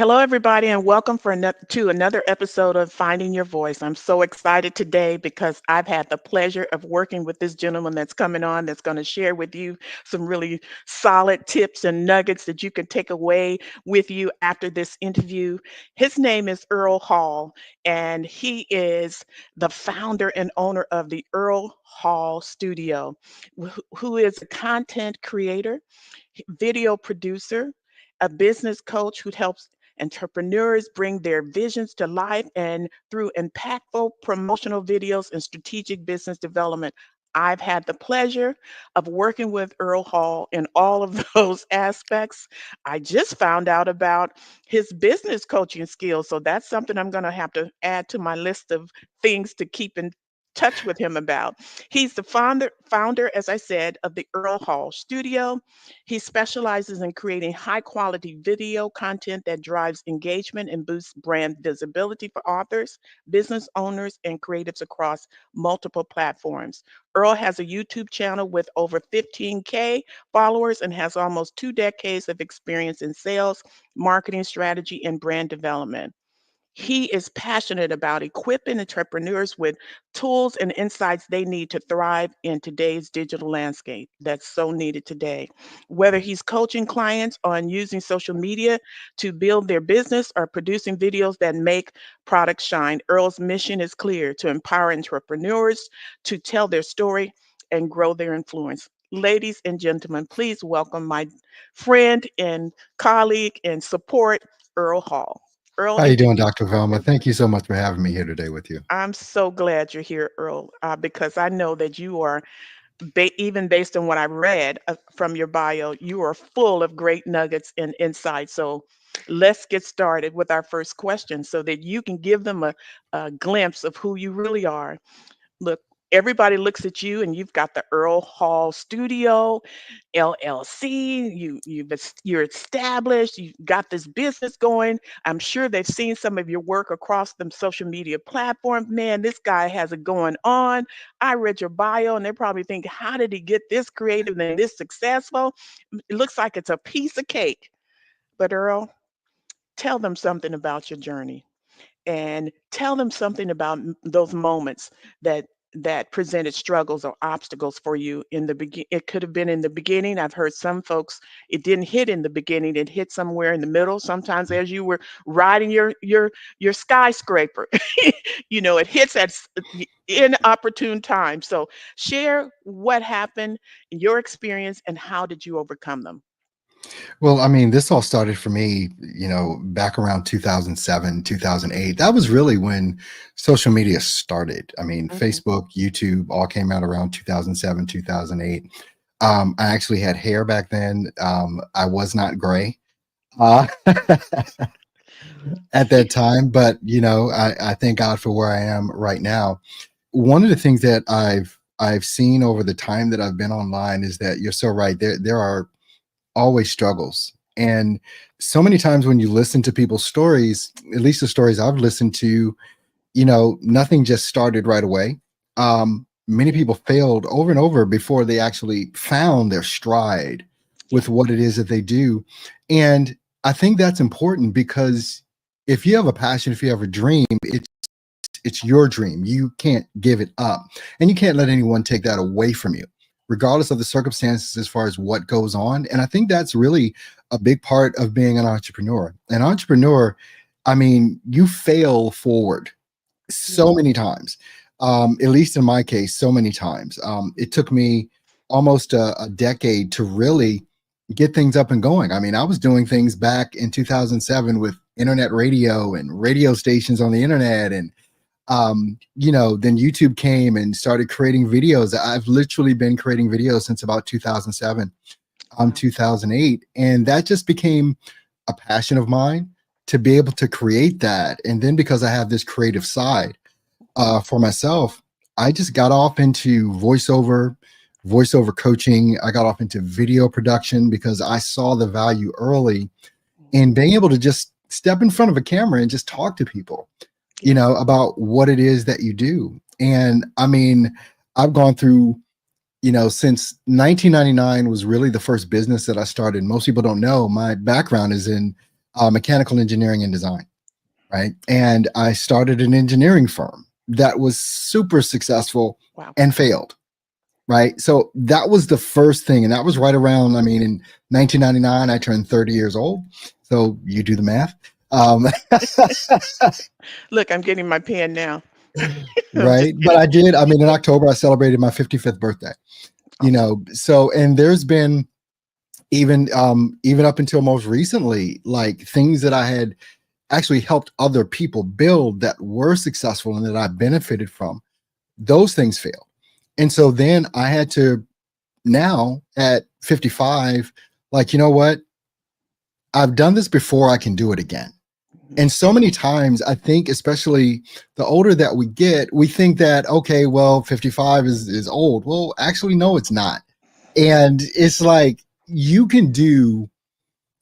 Hello, everybody, and welcome to another episode of Finding Your Voice. I'm so excited today because I've had the pleasure of working with this gentleman that's coming on that's going to share with you some really solid tips and nuggets that you can take away with you after this interview. His name is Earl Hall, and he is the founder and owner of the Earl Hall Studio, who is a content creator, video producer, a business coach who helps entrepreneurs bring their visions to life and through impactful promotional videos and strategic business development. I've had the pleasure of working with Earl Hall in all of those aspects. I just found out about his business coaching skills. So that's something I'm going to have to add to my list of things to keep in touch with him about. He's the founder, as I said, of the Earl Hall Studio. He specializes in creating high quality video content that drives engagement and boosts brand visibility for authors, business owners, and creatives across multiple platforms. Earl has a YouTube channel with over 15K followers and has almost 2 decades of experience in sales, marketing strategy, and brand development. He is passionate about equipping entrepreneurs with tools and insights they need to thrive in today's digital landscape that's so needed today. Whether he's coaching clients on using social media to build their business or producing videos that make products shine, Earl's mission is clear: to empower entrepreneurs to tell their story and grow their influence. Ladies and gentlemen, please welcome my friend and colleague and support, Earl Hall. Earl, How you doing, introduce Dr. yourself, Velma? Thank everybody. you so much for having me here today with you. I'm so glad you're here, Earl, because I know that you are, even based on what I read from your bio, you are full of great nuggets and insights. So let's get started with our first question so that you can give them a glimpse of who you really are. Look, everybody looks at you and you've got the Earl Hall Studio, LLC. You're established. You've got this business going. I'm sure they've seen some of your work across them social media platforms. Man, this guy has it going on. I read your bio and they probably think, how did he get this creative and this successful? It looks like it's a piece of cake. But Earl, tell them something about your journey and tell them something about those moments that presented struggles or obstacles for you in the begin. It could have been in the beginning. I've heard some folks, it didn't hit in the beginning, it hit somewhere in the middle. Sometimes as you were riding your skyscraper, it hits at inopportune time. So share what happened, your experience, and how did you overcome them. Well, I mean, this all started for me, back around 2007, 2008. That was really when social media started. I mean, Hmm. Facebook, YouTube all came out around 2007, 2008. I actually had hair back then. I was not gray uh, at that time, but, I thank God for where I am right now. One of the things that I've seen over the time that I've been online is that you're so right. There are always struggles. And so many times when you listen to people's stories, at least the stories I've listened to, nothing just started right away. Many people failed over and over before they actually found their stride Yeah. with what it is that they do. And I think that's important because if you have a passion, if you have a dream, it's your dream. You can't give it up. And you can't let anyone take that away from you, regardless of the circumstances as far as what goes on. And I think that's really a big part of being an entrepreneur. An entrepreneur, I mean, you fail forward Yeah. so many times. At least in my case, so many times. It took me almost a decade to really get things up and going. I mean, I was doing things back in 2007 with internet radio and radio stations on the internet, and then YouTube came and started creating videos. I've literally been creating videos since about 2007, Wow. 2008. And that just became a passion of mine to be able to create that. And then because I have this creative side for myself, I just got off into voiceover coaching. I got off into video production because I saw the value early in being able to just step in front of a camera and just talk to people, Yeah. about what it is that you do. And I mean, I've gone through, since 1999 was really the first business that I started. Most people don't know my background is in mechanical engineering and design, right? And I started an engineering firm that was super successful Wow. and failed, right? So that was the first thing. And that was right around, I mean, in 1999, I turned 30 years old. So you do the math. Um, Look, I'm getting my pen now. I'm right. just But kidding. I did, I mean, in October, I celebrated my 55th birthday, Awesome. so, and there's been even up until most recently, like things that I had actually helped other people build that were successful and that I benefited from, those things failed. And so then I had to, now at 55, like, you know what? I've done this before, I can do it again. Mhm. And so many times, I think, especially the older that we get, we think that, okay, well, 55 is old. Well, actually, no, it's not. And it's like you can do,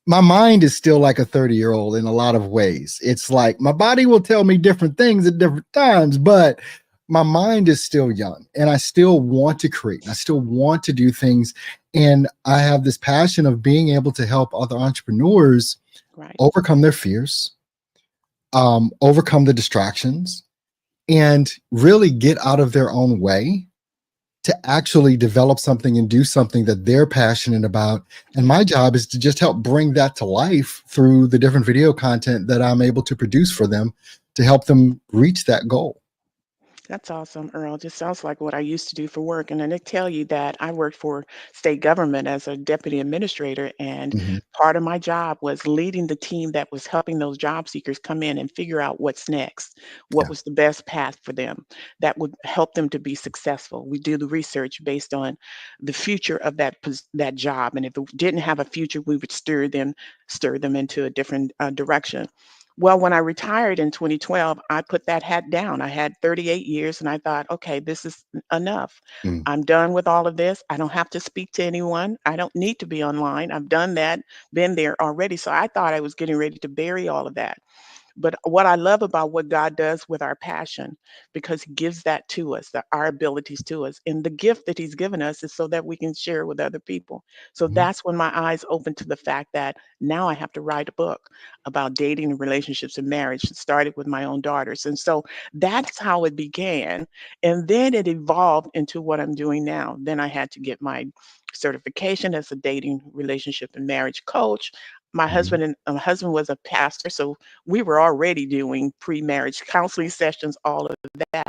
my mind is still like a 30-year-old in a lot of ways. It's like my body will tell me different things at different times, but my mind is still young and I still want to create and I still want to do things. And I have this passion of being able to help other entrepreneurs Right. overcome their fears, overcome the distractions, and really get out of their own way to actually develop something and do something that they're passionate about. And Yeah. my job is to just help bring that to life through the different video content that I'm able to produce for them to help them reach that goal. That's awesome, Earl. Just sounds like what I used to do for work. And then they tell you that I worked for state government as a deputy administrator, and Mhm. part of my job was leading the team that was helping those job seekers come in and figure out what's next, what Yeah. was the best path for them that would help them to be successful. We do the research based on the future of that job, and if it didn't have a future, we would steer them into a different direction. Well, when I retired in 2012, I put that hat down. I had 38 years and I thought, okay, this is enough. Mm. I'm done with all of this. I don't have to speak to anyone. I don't need to be online. I've done that, been there already. So I thought I was getting ready to bury all of that. But what I love about what God does with our passion, because He gives that to us, our abilities to us, and the gift that He's given us is so that we can share with other people. So Mhm. that's when my eyes open to the fact that now I have to write a book about dating and relationships and marriage. It started with my own daughters. And so that's how it began. And then it evolved into what I'm doing now. Then I had to get my certification as a dating, relationship, and marriage coach. My Mhm. husband was a pastor, so we were already doing pre-marriage counseling sessions, all of that.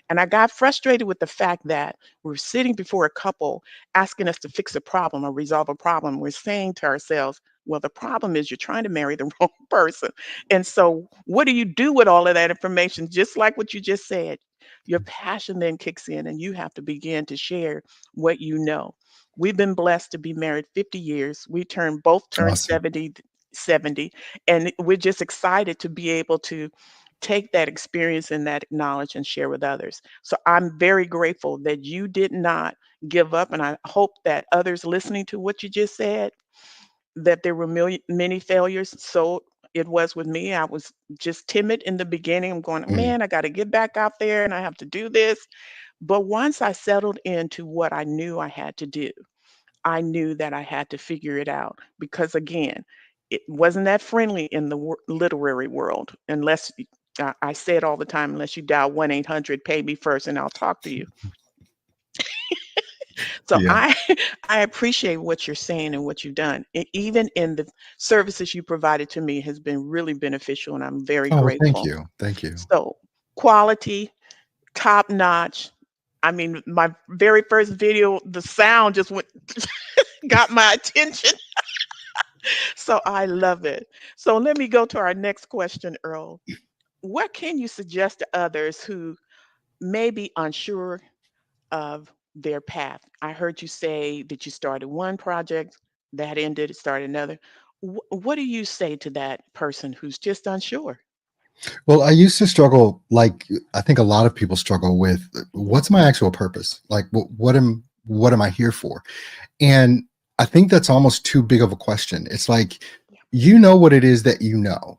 And I got frustrated with the fact that we're sitting before a couple asking us to fix a problem or resolve a problem. We're saying to ourselves, well, the problem is you're trying to marry the wrong person. And so, what do you do with all of that information? Just like what you just said, your passion then kicks in and you have to begin to share what you know. We've been blessed to be married 50 years. We both turned Awesome. 70, and we're just excited to be able to take that experience and that knowledge and share with others. So I'm very grateful that you did not give up. And I hope that others listening to what you just said, that there were many failures. So it was with me. I was just timid in the beginning. I'm going, Mm. man, I got to get back out there and I have to do this. But once I settled into what I knew I had to do, I knew that I had to figure it out because, again, it wasn't that friendly in the literary world unless I say it all the time, unless you dial 1-800 pay me first and I'll talk to you. So Yeah. I I appreciate what you're saying and what you've done. Even in the services you provided to me has been really beneficial and I'm very Oh, well, thank grateful. you. Thank you. So quality, top notch. I mean, my very first video, the sound just went got my attention. So I love it. So let me go to our next question, Earl. What can you suggest to others who may be unsure of their path? I heard you say that you started one project, that ended, started another. What do you say to that person who's just unsure? Well, I used to struggle, like I think a lot of people struggle with, what's my actual purpose? Like, what am I here for? And I think that's almost too big of a question. It's like, Yeah. you know what it is that you know,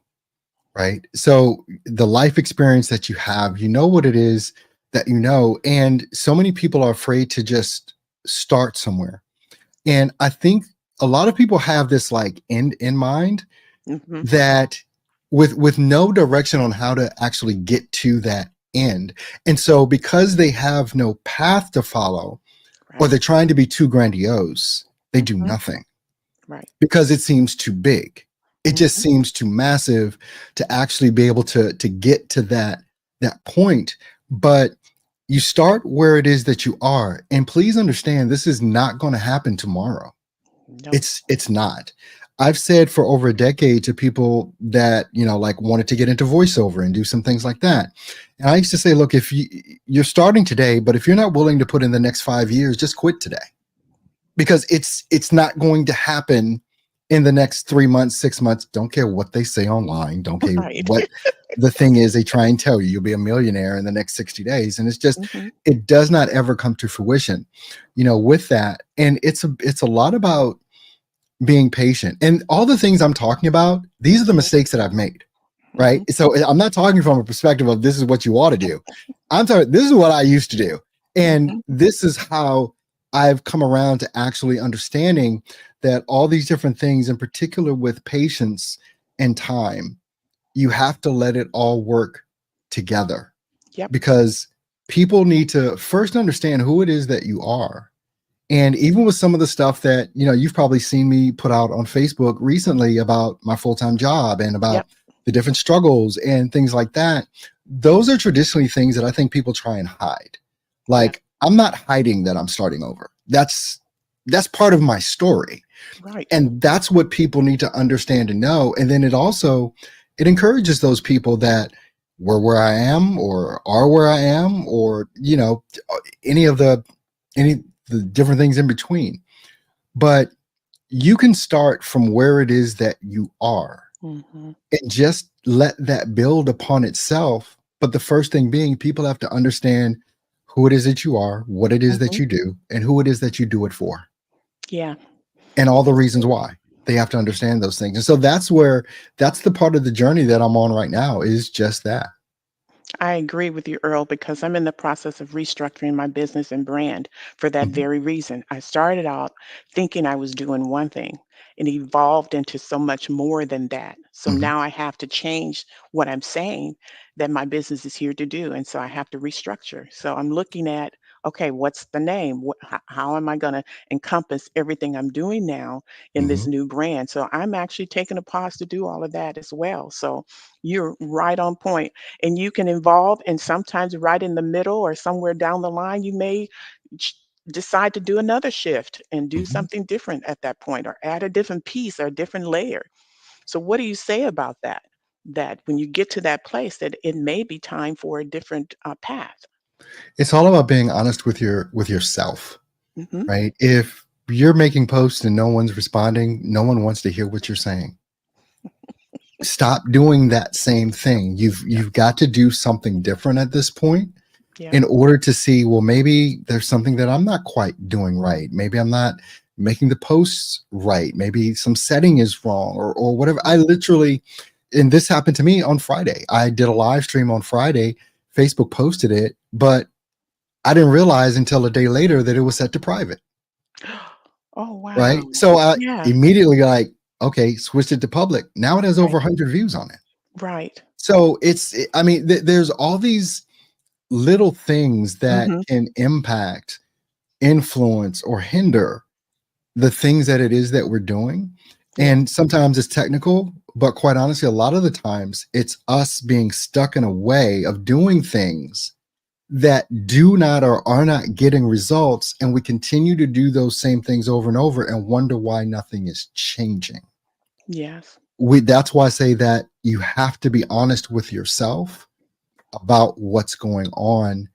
right? So the life experience that you have, you know what it is that you know. And so many people are afraid to just start somewhere. And I think a lot of people have this like end in mind. Mhm. that with no direction on how to actually get to that end. And so because they have no path to follow, or Right. they're trying to be too grandiose, they do Mhm. nothing Right. because it seems too big. It just Mhm. seems too massive to actually be able to get to that point. But you start where it is that you are, and please understand this is not going to happen tomorrow. Nope. It's not. I've said for over a decade to people that, like wanted to get into voiceover and do some things like that. And I used to say, look, if you're starting today, but if you're not willing to put in the next 5 years, just quit today because it's not going to happen in the next 3 months, 6 months. Don't care what they say online. Don't care Right. what the thing is they try and tell you. You'll be a millionaire in the next 60 days. And it's just, Mhm. it does not ever come to fruition, with that. And it's a lot about being patient. And all the things I'm talking about, these are the Mhm. mistakes that I've made. Right. Mhm. So I'm not talking from a perspective of this is what you ought to do. I'm talking, this is what I used to do. And Mhm. this is how I've come around to actually understanding that all these different things, in particular with patience and time, you have to let it all work together Yep. because people need to first understand who it is that you are. And even with some of the stuff that, you've probably seen me put out on Facebook recently about my full-time job and about Yep. the different struggles and things like that, those are traditionally things that I think people try and hide. Yep. Like, I'm not hiding that I'm starting over. That's part of my story. Right. And that's what people need to understand and know. And then it encourages those people that were where I am or are where I am, or, any of the different things in between. But you can start from where it is that you are Mhm. and just let that build upon itself. But the first thing being, people have to understand who it is that you are, what it is that Mhm. you do, and who it is that you do it for, Yeah. and all the reasons why. They have to understand those things. And so that's the part of the journey that I'm on right now, is just that. I agree with you, Earl, because I'm in the process of restructuring my business and brand for that Mhm, very reason. I started out thinking I was doing one thing and evolved into so much more than that. So mhm, now I have to change what I'm saying that my business is here to do. And so I have to restructure. So I'm looking at, okay, what's the name? How am I going to encompass everything I'm doing now in this mhm, new brand? So I'm actually taking a pause to do all of that as well. So you're right on point, and you can evolve, and sometimes right in the middle or somewhere down the line you may ch- decide to do another shift and do mhm. something different at that point, or add a different piece or a different layer. So what do you say about that, that when you get to that place that it may be time for a different path? It's all about being honest with yourself, Hmm. right? If you're making posts and no one's responding, no one wants to hear what you're saying. Stop doing that same thing. Yep. You've got to do something different at this point Yep. in order to see, well, maybe there's something that I'm not quite doing right. Maybe I'm not making the posts right. Maybe some setting is wrong, or whatever. I literally, and this happened to me on Friday. I did a live stream on Friday. Facebook posted it, but I didn't realize until a day later that it was set to private. Oh, wow. Right. So I Yeah. immediately like, okay, switched it to public. Now it has over Right. 100 views on it. Right. So I mean, there's all these little things that Hmm. can impact, influence, or hinder the things that it is that we're doing. Yeah. And sometimes it's technical, but quite honestly, a lot of the times it's us being stuck in a way of doing things that do not or are not getting results. And we continue to do those same things over and over and wonder why nothing is changing. Yes. That's why I say that you have to be honest with yourself about what's going on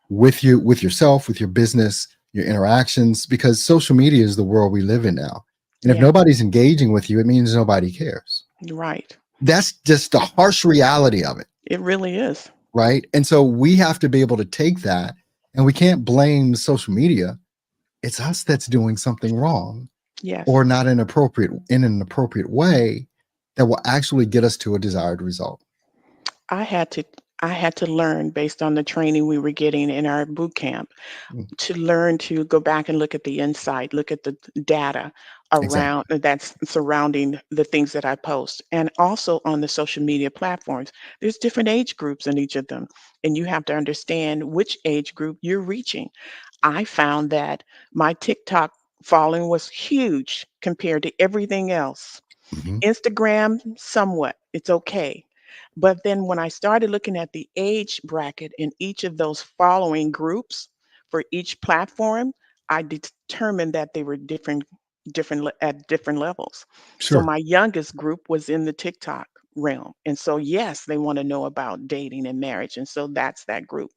with you, with yourself, with your business, your interactions, because social media is the world we live in now. And if Yeah. nobody's engaging with you, it means nobody cares. Right. That's just the harsh reality of it, It really is. right? And so we have to be able to take that, and we can't blame social media. It's us that's doing something wrong Yes. or not in an appropriate way that will actually get us to a desired result. I had to I had to learn based on the training we were getting in our boot camp Mm, to learn to go back and look at the insight, look at the data. around Exactly. that's surrounding the things that I post. And also on the social media platforms, there's different age groups in each of them, and you have to understand which age group you're reaching. I found that my TikTok following was huge compared to everything else. Hmm. Instagram, somewhat, it's okay. But then when I started looking at the age bracket in each of those following groups for each platform, I determined that they were at different levels. So Sure. my youngest group was in the TikTok realm. And so yes, they want to know about dating and marriage. And so that's that group.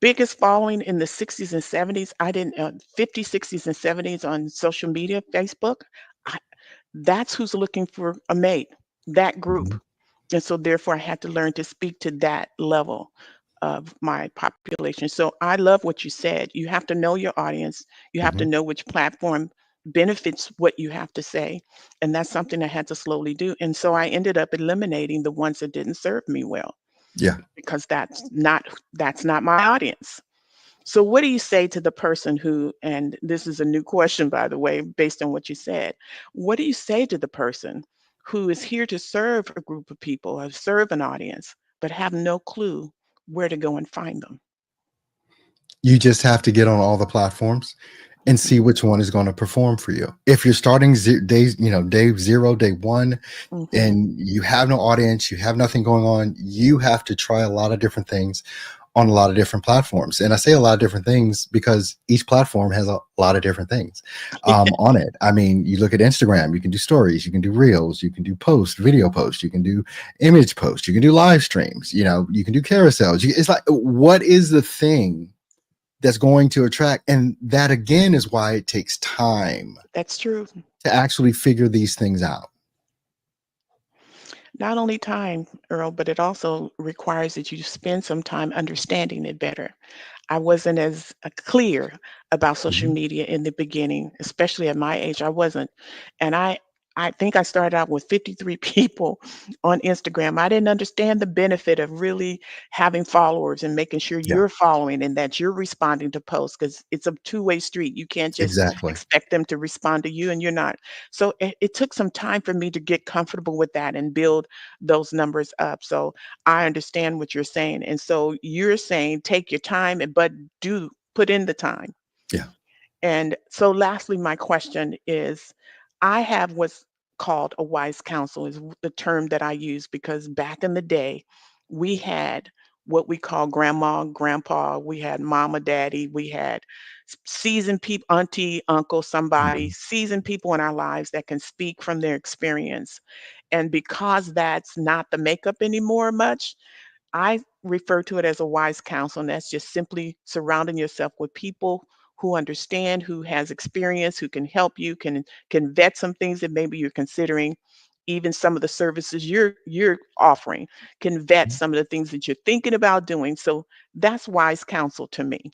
Biggest following in the 60s and 70s, I didn't 50s, 60s and 70s on social media, Facebook. I, that's who's looking for a mate, that group. Hmm. And so therefore I had to learn to speak to that level of my population. So I love what you said. You have to know your audience. You have to Hmm. know which platform benefits what you have to say. And that's something I had to slowly do. And so I ended up eliminating the ones that didn't serve me well Yeah. because that's not my audience. So, what do you say to the person who, and this is a new question, by the way, based on what you said, what do you say to the person who is here to serve a group of people or serve an audience, but have no clue where to go and find them? You just have to get on all the platforms and Hmm. see which one is going to perform for you. If you're starting days, day zero, day one, Hmm. and you have no audience, you have nothing going on, you have to try a lot of different things on a lot of different platforms. And I say a lot of different things because each platform has a lot of different things on it. I mean, you look at Instagram, you can do stories, you can do reels, you can do posts, video posts, you can do image posts, you can do live streams, you can do carousels. It's like, what is the thing that's going to attract? And that again is why it takes time That's true. to actually figure these things out. Not only time, Earl, but it also requires that you spend some time understanding it better. I wasn't as clear about social Mhm. media in the beginning, especially at my age. I wasn't, and I think I started out with 53 people on Instagram. I didn't understand the benefit of really having followers and making sure Yeah, you're following and that you're responding to posts because it's a two-way street. You can't just exactly. expect them to respond to you and you're not. So it took some time for me to get comfortable with that and build those numbers up. So I understand what you're saying. And so you're saying take your time, but do put in the time. Yeah. And so lastly, my question is I have what's called a wise counsel is the term that I use because back in the day, we had what we call grandma, grandpa, we had mama, daddy, we had seasoned people, auntie, uncle, somebody, Mhm. seasoned people in our lives that can speak from their experience. And because that's not the makeup anymore much, I refer to it as a wise counsel, and that's just simply surrounding yourself with people who understand, who has experience, who can help you, can vet some things that maybe you're considering, even some of the services you're offering, can vet Mhm. some of the things that you're thinking about doing. So that's wise counsel to me.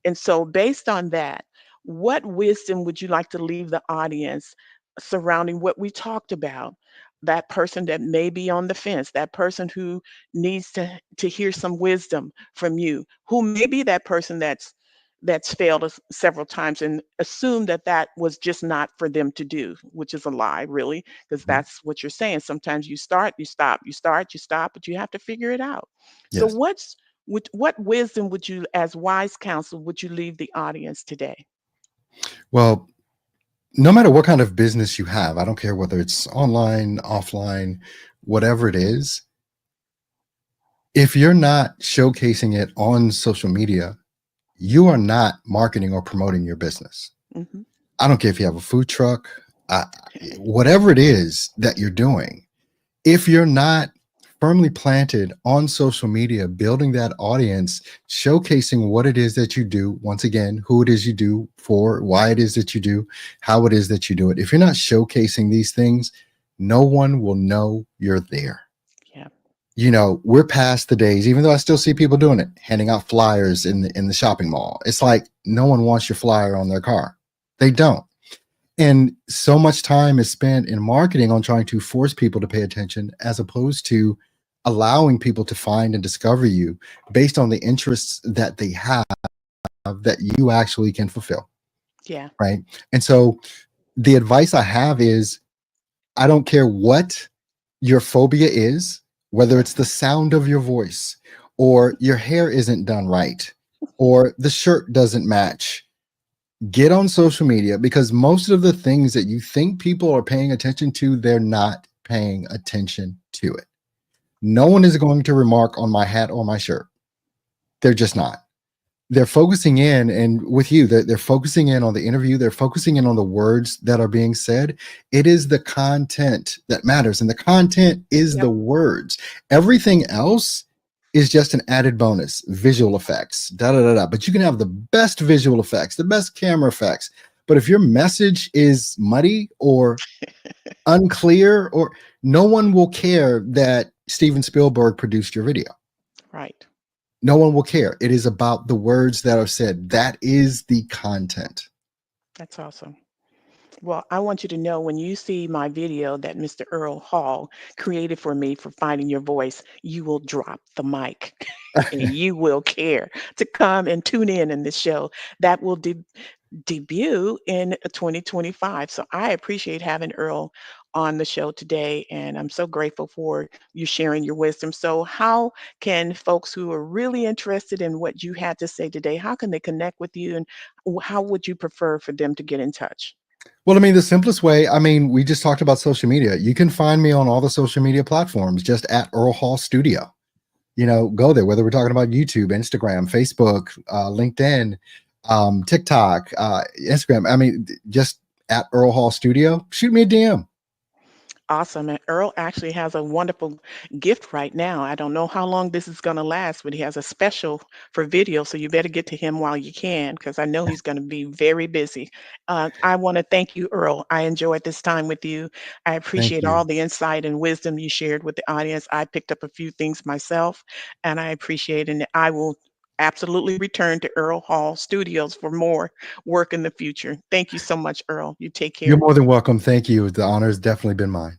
And so based on that, what wisdom would you like to leave the audience surrounding what we talked about? That person that may be on the fence, that person who needs to hear some wisdom from you, who may be that person that's failed us several times and assume that that was just not for them to do, which is a lie, really, because Mhm. that's what you're saying. Sometimes you start, you stop, you start, you stop, but you have to figure it out. So Yes. what wisdom would you, as wise counsel, would you leave the audience today? Well, no matter what kind of business you have, I don't care whether it's online, offline, whatever it is, if you're not showcasing it on social media, you are not marketing or promoting your business. Hmm. I don't care if you have a food truck, uh, whatever it is that you're doing, if you're not firmly planted on social media, building that audience, showcasing what it is that you do, once again, who it is you do for, why it is that you do, how it is that you do it. If you're not showcasing these things, no one will know you're there. Yeah. We're past the days, even though I still see people doing it, handing out flyers in the shopping mall. It's like no one wants your flyer on their car. They don't. And so much time is spent in marketing on trying to force people to pay attention as opposed to allowing people to find and discover you based on the interests that they have that you actually can fulfill. Yeah. Right. And so The advice I have is I don't care what your phobia is, whether it's the sound of your voice, or your hair isn't done right, or the shirt doesn't match. Get on social media, because most of the things that you think people are paying attention to, they're not paying attention to it. No one is going to remark on my hat or my shirt. They're just not. They're focusing in, and with you, they're focusing in on the interview. They're focusing in on the words that are being said. It is the content that matters, and the content is Yep. the words. Everything else is just an added bonus. Visual effects, da da da da. But you can have the best visual effects, the best camera effects. But if your message is muddy or unclear, or no one will care that Steven Spielberg produced your video. Right. No one will care. It is about the words that are said. That is the content. That's awesome. Well, I want you to know when you see my video that Mr. Earl Hall created for me for finding your voice, you will drop the mic and you will care to come and tune in this show that will debut in 2025. So I appreciate having Earl on the show today, and I'm so grateful for you sharing your wisdom. So, how can folks who are really interested in what you had to say today, how can they connect with you, and how would you prefer for them to get in touch? Well, I mean, the simplest way, I mean, we just talked about social media. You can find me on all the social media platforms, just at Earl Hall Studio. Go there, whether we're talking about YouTube, Instagram, Facebook, LinkedIn, TikTok, Instagram. I mean, just at Earl Hall Studio. Shoot me a DM. Awesome. And Earl actually has a wonderful gift right now. I don't know how long this is going to last, but he has a special for video. So you better get to him while you can, because I know he's going to be very busy. I want to thank you, Earl. I enjoyed this time with you. I Thank appreciate you. all the insight and wisdom you shared with the audience. I picked up a few things myself, and I appreciate it. And I will absolutely return to Earl Hall Studios for more work in the future. Thank you so much, Earl. You take You're care. more than welcome. Thank you. The honor has definitely been mine.